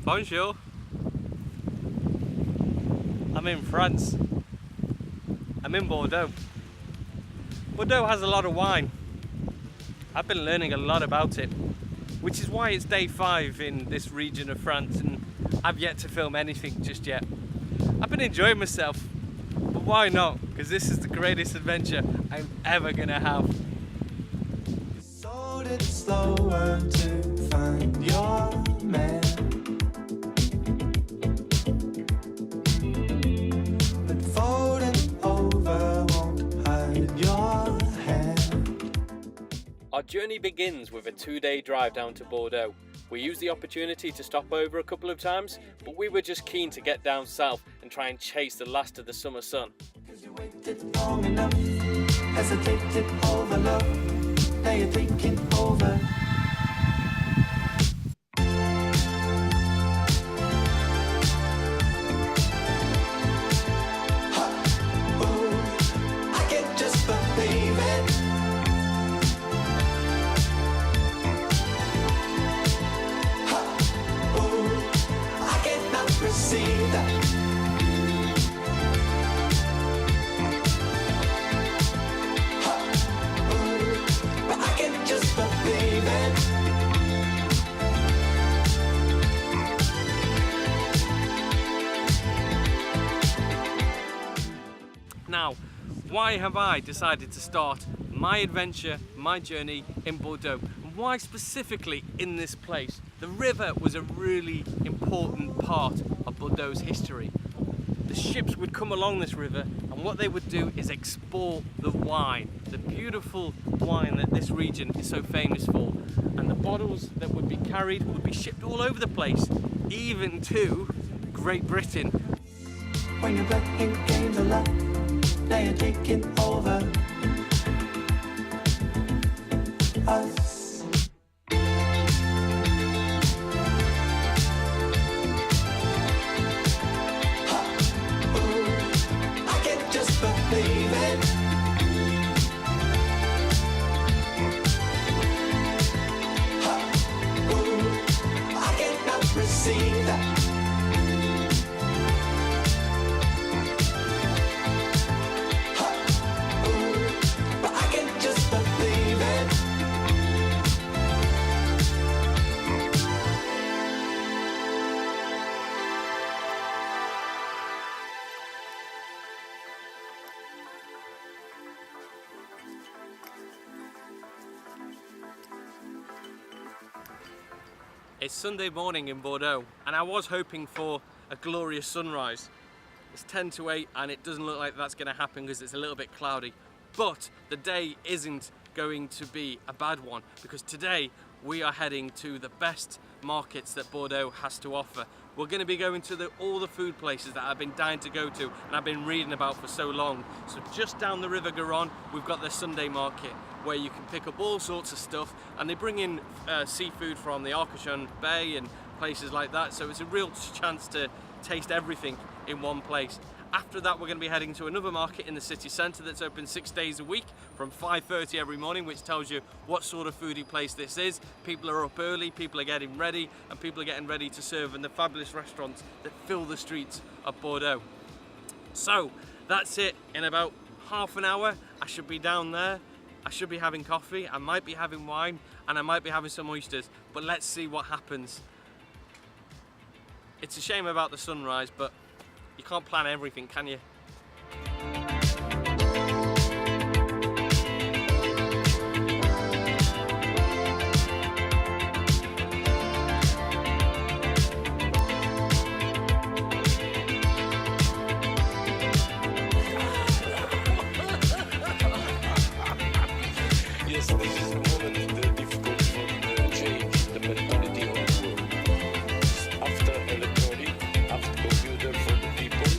Bonjour. I'm in France. I'm in Bordeaux. Bordeaux has a lot of wine. I've been learning a lot about it, which is why it's day 5 in this region of France and I've yet to film anything just yet. I've been enjoying myself, but why not? Because this is the greatest adventure I'm ever gonna have. Sold it slower to find your man, but folding over won't hide your hand. Our journey begins with a 2-day drive down to Bordeaux. We used the opportunity to stop over a couple of times, but we were just keen to get down south and try and chase the last of the summer sun. You waited long enough, hesitated over love, now you're taking over. I can't just believe it. I cannot receive that. But I can just believe it. Now, why have I decided to start my adventure, my journey in Bordeaux? And why specifically in this place? The river was a really important part of Bordeaux's history. The ships would come along this river and what they would do is export the wine, the beautiful wine that this region is so famous for. And the bottles that would be carried would be shipped all over the place, even to Great Britain. When your blessing came to life, now you're taking over us. I can't just believe it. I cannot receive that. But I can just believe it. It's Sunday morning in Bordeaux and I was hoping for a glorious sunrise. It's 10 to 8 and it doesn't look like that's going to happen because it's a little bit cloudy. But the day isn't going to be a bad one because today we are heading to the best markets that Bordeaux has to offer. We're going to be going to all the food places that I've been dying to go to and I've been reading about for so long. So just down the River Garonne we've got the Sunday market where you can pick up all sorts of stuff and they bring in seafood from the Arcachon Bay and places like that, so it's a real chance to taste everything in one place. After that we're going to be heading to another market in the city centre that's open 6 days a week from 5:30 every morning, which tells you what sort of foodie place this is. People are up early, people are getting ready, and people are getting ready to serve in the fabulous restaurants that fill the streets of Bordeaux. So that's it. In about half an hour I should be down there. I should be having coffee, I might be having wine, and I might be having some oysters, but let's see what happens. It's a shame about the sunrise, but you can't plan everything, can you? Yes, this is the moment difficult for change the mentality of the world. After electronic, after computer for the people,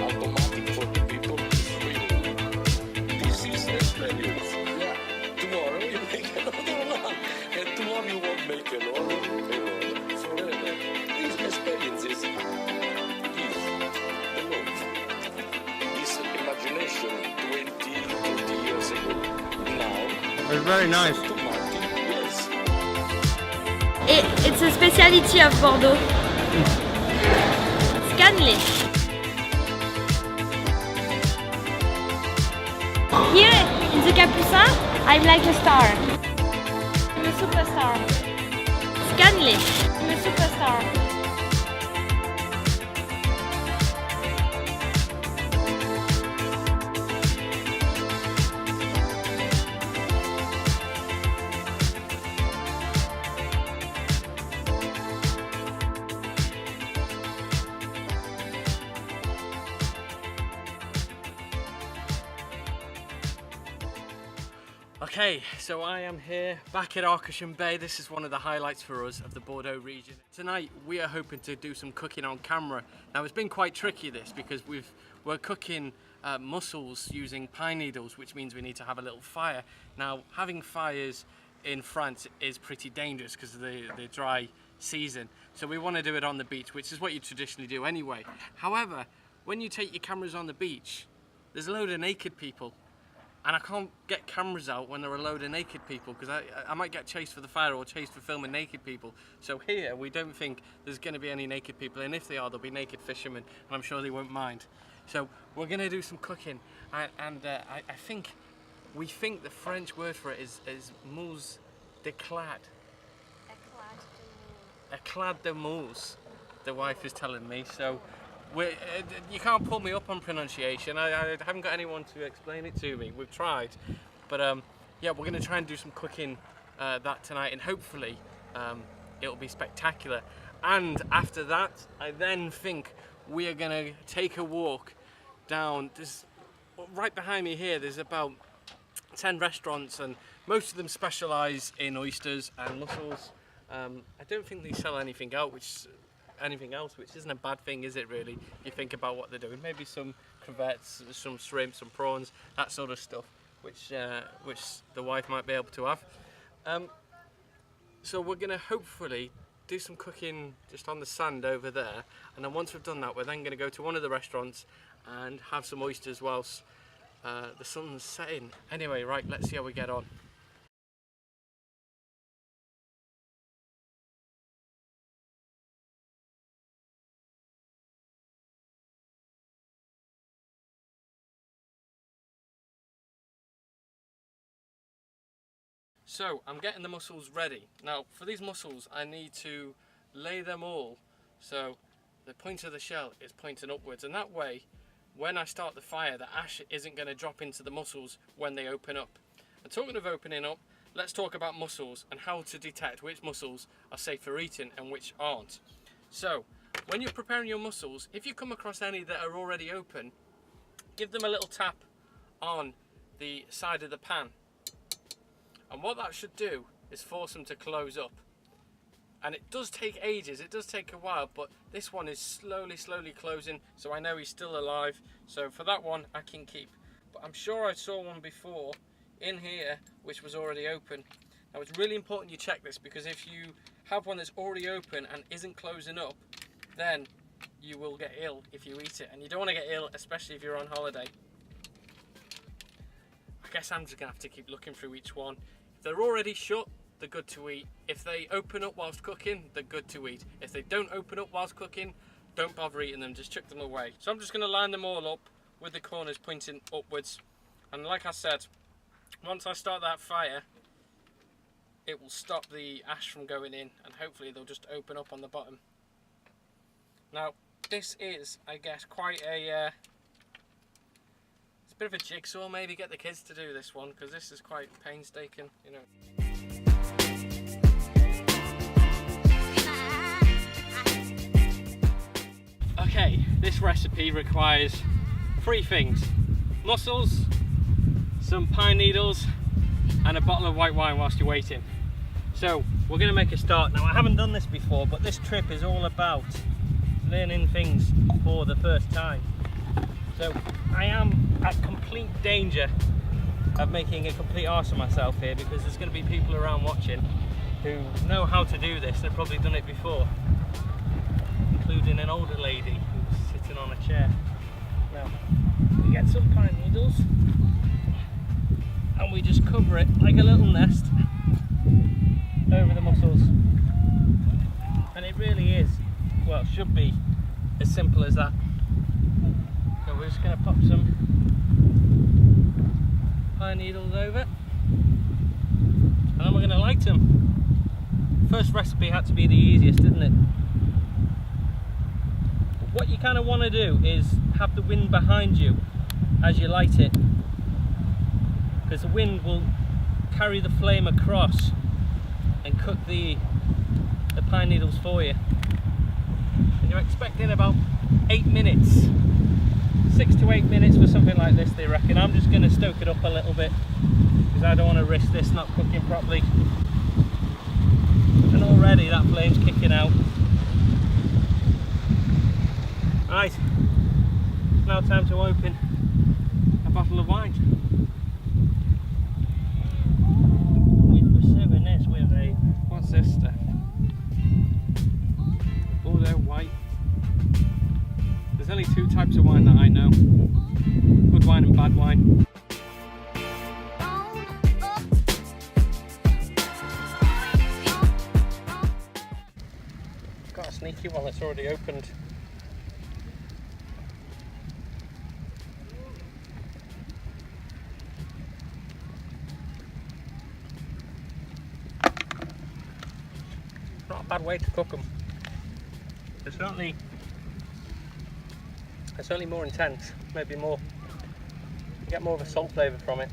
automatic for the people is real. This is experience. Yeah. Tomorrow you make another one, and tomorrow you won't make another forever. These experiences is the world. This imagination 20, 30 years ago. Now. It's very nice. Yes. It's a specialty of Bordeaux. Scanlish. Here in the Capucin, I'm like a star. I'm a superstar. Scanlish. I'm a superstar. Okay, so I am here back at Arcachon Bay. This is one of the highlights for us of the Bordeaux region. Tonight we are hoping to do some cooking on camera. Now it's been quite tricky this because we're cooking mussels using pine needles, which means we need to have a little fire. Now having fires in France is pretty dangerous because of the dry season. So we want to do it on the beach, which is what you traditionally do anyway. However, when you take your cameras on the beach, there's a load of naked people. And I can't get cameras out when there are a load of naked people because I might get chased for the fire or chased for filming naked people. So here we don't think there's going to be any naked people, and if they are, there'll be naked fishermen, and I'm sure they won't mind. So we're going to do some cooking, and we think the French word for it is Moules d'Eclade. Eclade de Moules, the wife is telling me. So you can't pull me up on pronunciation. I haven't got anyone to explain it to me. We've tried, but yeah, we're going to try and do some cooking that tonight, and hopefully it'll be spectacular. And after that, I then think we are going to take a walk down. Right behind me here, there's about 10 restaurants, and most of them specialise in oysters and mussels. I don't think they sell anything else, which isn't a bad thing, is it really? You think about what they're doing. Maybe some crevettes, some shrimp, some prawns, that sort of stuff, which the wife might be able to have. So we're going to hopefully do some cooking just on the sand over there, and then once we've done that, we're then going to go to one of the restaurants and have some oysters whilst the sun's setting. Anyway, right, let's see how we get on. So I'm getting the mussels ready. Now for these mussels I need to lay them all so the point of the shell is pointing upwards, and that way when I start the fire the ash isn't going to drop into the mussels when they open up. And talking of opening up, let's talk about mussels and how to detect which mussels are safe for eating and which aren't. So when you're preparing your mussels, if you come across any that are already open, give them a little tap on the side of the pan. And what that should do is force them to close up. And it does take ages, it does take a while, but this one is slowly closing, so I know he's still alive. So for that one, I can keep. But I'm sure I saw one before in here, which was already open. Now it's really important you check this, because if you have one that's already open and isn't closing up, then you will get ill if you eat it. And you don't want to get ill, especially if you're on holiday. I guess I'm just gonna have to keep looking through each one. If they're already shut, they're good to eat. If they open up whilst cooking, they're good to eat. If they don't open up whilst cooking, don't bother eating them, just chuck them away. So I'm just gonna line them all up with the corners pointing upwards. And like I said, once I start that fire, it will stop the ash from going in, and hopefully they'll just open up on the bottom. Now, this is, I guess, quite a it's a bit of a jigsaw. Maybe get the kids to do this one, because this is quite painstaking, you know. Okay, this recipe requires 3 things: mussels, some pine needles, and a bottle of white wine whilst you're waiting. So we're going to make a start. Now I haven't done this before, but this trip is all about learning things for the first time. So I am at complete danger of making a complete arse of myself here, because there's going to be people around watching who know how to do this and have probably done it before, including an older lady who's sitting on a chair. Now we get some pine needles and we just cover it like a little nest over the mussels, and it really is well, should be as simple as that. So we're just going to pop some pine needles over, and then we're going to light them. First recipe had to be the easiest, didn't it? But what you kind of want to do is have the wind behind you as you light it, because the wind will carry the flame across and cook the pine needles for you. And you're expecting about 8 minutes, 6 to 8 minutes for something like this, they reckon. I'm just going to stoke it up a little bit because I don't want to risk this not cooking properly. And already that flame's kicking out. Right, now time to open a bottle of wine. We're serving this with a, what's this stuff? Bordeaux white. There's only 2 types of wine that I know. Good wine and bad wine. Got a sneaky one that's already opened. Not a bad way to cook them. They're certainly more intense, maybe more, you get more of a salt flavour from it.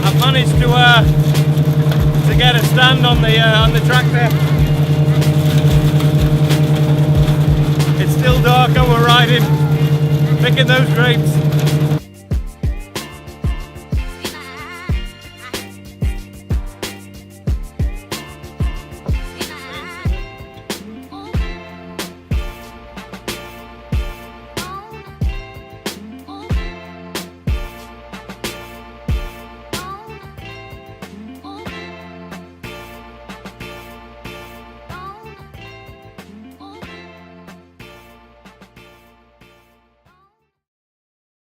I've managed to get a stand on the tractor. It's still dark and we're riding, picking those grapes.